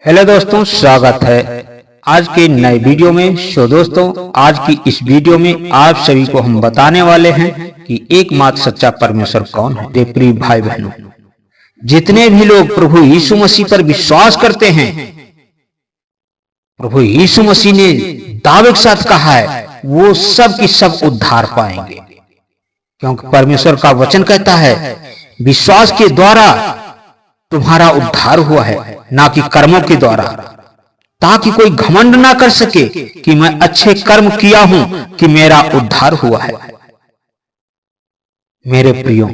Hello दोस्तों, स्वागत है आज के नए वीडियो में। दोस्तों, आज की इस वीडियो में आप सभी को हम बताने वाले हैं कि एकमात्र सच्चा परमेश्वर कौन है। मेरे प्रिय भाई बहनों, जितने भी लोग प्रभु यीशु मसीह पर विश्वास करते हैं, प्रभु यीशु मसीह ने दावे के साथ कहा है वो सब की सब उद्धार पाएंगे, क्योंकि परमेश्वर का वचन कहता है विश्वास के द्वारा तुम्हारा उद्धार हुआ है, ना कि कर्मों के द्वारा, ताकि कोई घमंड ना कर सके कि मैं अच्छे कर्म किया हूं कि मेरा उद्धार हुआ है। मेरे प्रियो,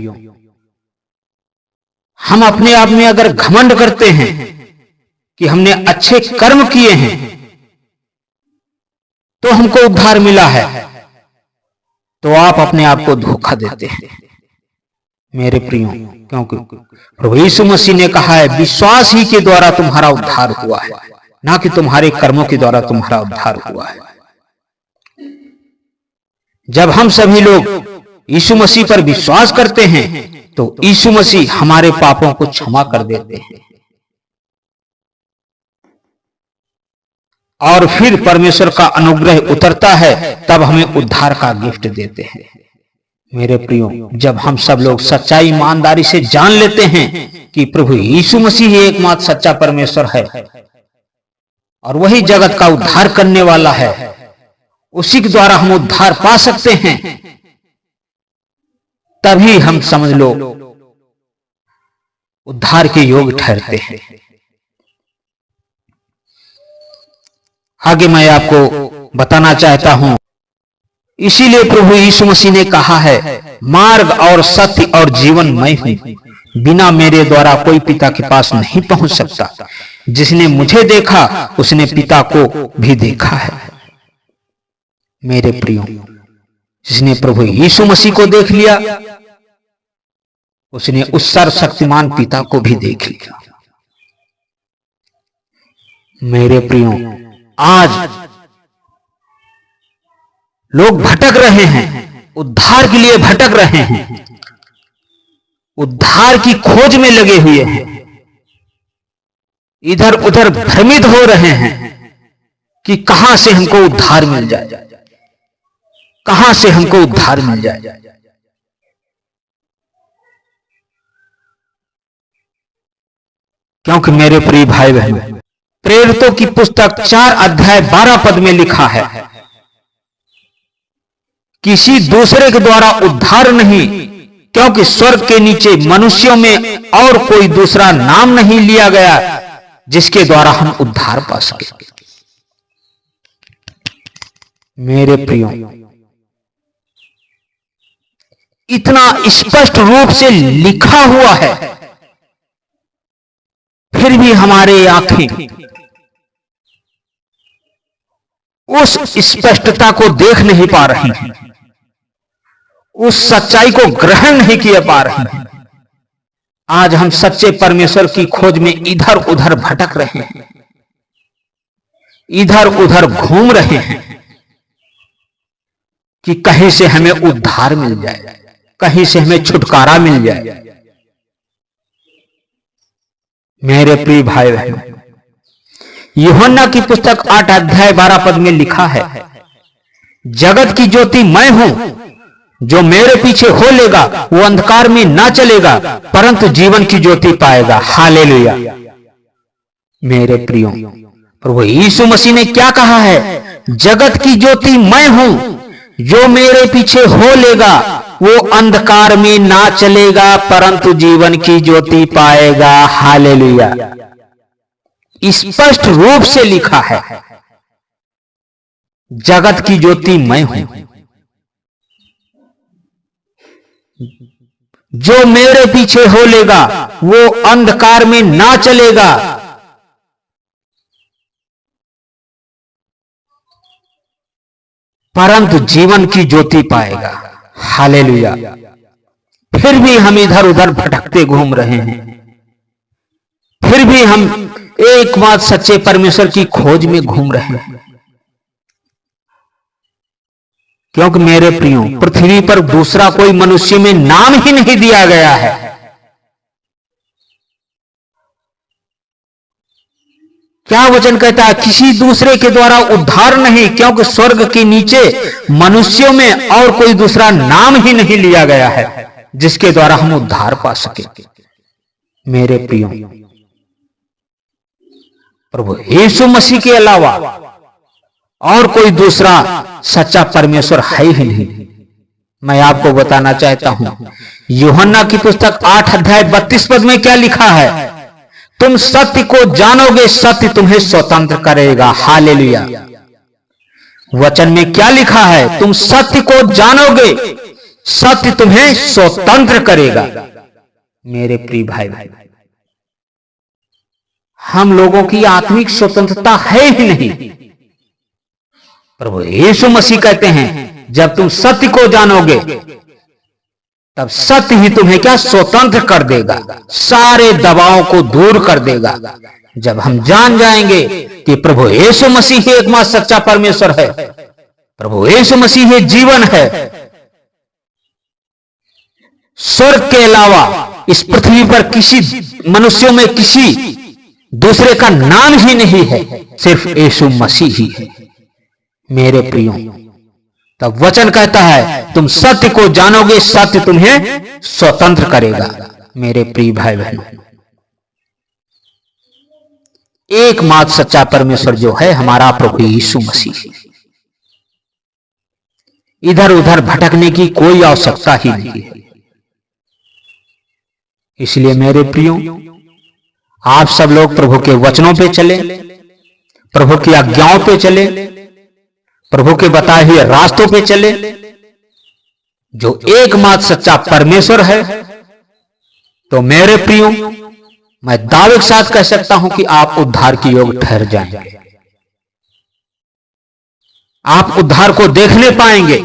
हम अपने आप में अगर घमंड करते हैं कि हमने अच्छे कर्म किए हैं तो हमको उद्धार मिला है, तो आप अपने आप को धोखा देते हैं मेरे प्रियो, क्योंकि प्रभु यीशु मसीह ने कहा है विश्वास ही के द्वारा तुम्हारा उद्धार हुआ है, ना कि तुम्हारे कर्मों के द्वारा तुम्हारा उद्धार हुआ है। जब हम सभी लोग यीशु मसीह पर विश्वास करते हैं तो यीशु मसीह हमारे पापों को क्षमा कर देते हैं और फिर परमेश्वर का अनुग्रह उतरता है, तब हमें उद्धार का गिफ्ट देते हैं। मेरे प्रियो, जब हम सब लोग सच्चाई ईमानदारी से जान लेते हैं कि प्रभु यीशु मसीह ही एकमात्र सच्चा परमेश्वर है और वही जगत का उद्धार करने वाला है, उसी के द्वारा हम उद्धार पा सकते हैं, तभी हम समझ लो उद्धार के योग्य ठहरते हैं। आगे मैं आपको बताना चाहता हूं, इसीलिए प्रभु यीशु मसीह ने कहा है मार्ग और सत्य और जीवन मैं हूं, बिना मेरे द्वारा कोई पिता के पास नहीं पहुंच सकता। जिसने मुझे देखा उसने पिता को भी देखा है। मेरे प्रियो, जिसने प्रभु यीशु मसीह को देख लिया उसने उस सर्वशक्तिमान पिता को भी देख लिया। मेरे प्रियो, आज लोग भटक रहे हैं, उद्धार के लिए भटक रहे हैं, उद्धार की खोज में लगे हुए हैं, इधर उधर भ्रमित हो रहे हैं कि कहां से हमको उद्धार मिल जाए, कहां से हमको उद्धार मिल जाए। क्योंकि मेरे प्रिय भाई बहनों, प्रेरितों की पुस्तक 4 अध्याय 12 पद में लिखा है किसी दूसरे के द्वारा उद्धार नहीं, क्योंकि स्वर्ग के नीचे मनुष्यों में और कोई दूसरा नाम नहीं लिया गया जिसके द्वारा हम उद्धार पा सके। मेरे प्रियो, इतना स्पष्ट रूप से लिखा हुआ है, फिर भी हमारे आंखें उस स्पष्टता को देख नहीं पा रही हैं, उस सच्चाई को ग्रहण नहीं किया पा रहे हैं। आज हम सच्चे परमेश्वर की खोज में इधर उधर भटक रहे हैं, इधर उधर घूम रहे हैं कि कहीं से हमें उद्धार मिल जाए, कहीं से हमें छुटकारा मिल जाए। मेरे प्रिय भाई बहनों, यूहन्ना की पुस्तक 8 अध्याय 12 पद में लिखा है जगत की ज्योति मैं हूं, जो मेरे पीछे हो लेगा वो अंधकार में ना चलेगा परंतु जीवन की ज्योति पाएगा। हालेलुया। मेरे प्रियो, प्रभु यीशु मसीह ने क्या कहा है? जगत की ज्योति मैं हूं, जो मेरे पीछे हो लेगा वो अंधकार में ना चलेगा परंतु जीवन की ज्योति पाएगा। हालेलुया। स्पष्ट रूप से लिखा है जगत की ज्योति मैं हूं, जो मेरे पीछे हो लेगा वो अंधकार में ना चलेगा परंतु जीवन की ज्योति पाएगा। हालेलुया। फिर भी हम इधर उधर भटकते घूम रहे हैं, फिर भी हम एकमात्र सच्चे परमेश्वर की खोज में घूम रहे हैं, क्योंकि मेरे प्रियो, पृथ्वी पर दूसरा कोई मनुष्य में नाम ही नहीं दिया गया है क्या वचन कहता है? किसी दूसरे के द्वारा उद्धार नहीं, क्योंकि स्वर्ग के नीचे मनुष्यों में और कोई दूसरा नाम ही नहीं लिया गया है जिसके द्वारा हम उद्धार पा सके। मेरे प्रियो, प्रभु यीशु मसीह के अलावा और कोई दूसरा सच्चा परमेश्वर है ही नहीं। मैं आपको बताना चाहता हूं, यूहन्ना की पुस्तक 8 अध्याय 32 पद में क्या लिखा है? तुम सत्य को जानोगे, सत्य तुम्हें स्वतंत्र करेगा। हालेलुया। वचन में क्या लिखा है? तुम सत्य को जानोगे, सत्य तुम्हें स्वतंत्र करेगा। मेरे प्रिय भाई, हम लोगों की आत्मिक स्वतंत्रता है ही नहीं। प्रभु यीशु मसीह कहते हैं, जब तुम सत्य को जानोगे तब सत्य ही तुम्हें क्या स्वतंत्र कर देगा, सारे दबावों को दूर कर देगा। जब हम जान जाएंगे कि प्रभु यीशु मसीह ही एकमात्र सच्चा परमेश्वर है, प्रभु यीशु मसीह ही जीवन है, स्वर्ग के अलावा इस पृथ्वी पर किसी मनुष्यों में किसी दूसरे का नाम ही नहीं है, सिर्फ यीशु मसीह ही है। मेरे प्रियो, तब वचन कहता है तुम सत्य को जानोगे, सत्य तुम्हें स्वतंत्र करेगा। मेरे प्रिय भाई बहनों, एकमात्र सच्चा परमेश्वर जो है हमारा प्रभु यीशु मसीह। इधर उधर भटकने की कोई आवश्यकता ही नहीं है। इसलिए मेरे प्रियो, आप सब लोग प्रभु के वचनों पे चले, प्रभु की आज्ञाओं पे चले, प्रभु के बताए हुए रास्तों पे चले। जो एकमात्र सच्चा परमेश्वर है, तो मेरे प्रियो, मैं दावे के साथ कह सकता हूं कि आप उद्धार की योग ठहर जाएंगे। आप उद्धार को देखने पाएंगे।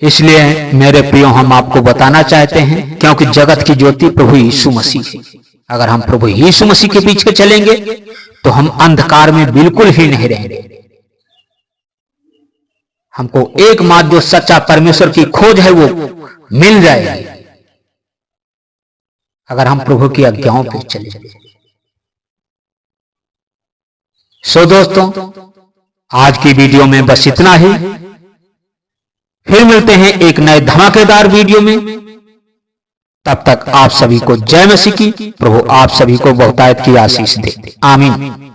इसलिए मेरे प्रियो, हम आपको बताना चाहते हैं, क्योंकि जगत की ज्योति प्रभु यीशु मसीह है। अगर हम प्रभु यीशु मसीह के पीछे चलेंगे तो हम अंधकार में बिल्कुल ही नहीं रहेंगे। हमको एकमात्र जो सच्चा परमेश्वर की खोज है वो मिल जाएगी अगर हम प्रभु की आज्ञाओं पर चलेंगे। सो दोस्तों, आज की वीडियो में बस इतना ही। फिर मिलते हैं एक नए धमाकेदार वीडियो में। तब तक आप सभी को जय मसीह की। प्रभु आप सभी को बहुतायत की आशीष दे। आमीन।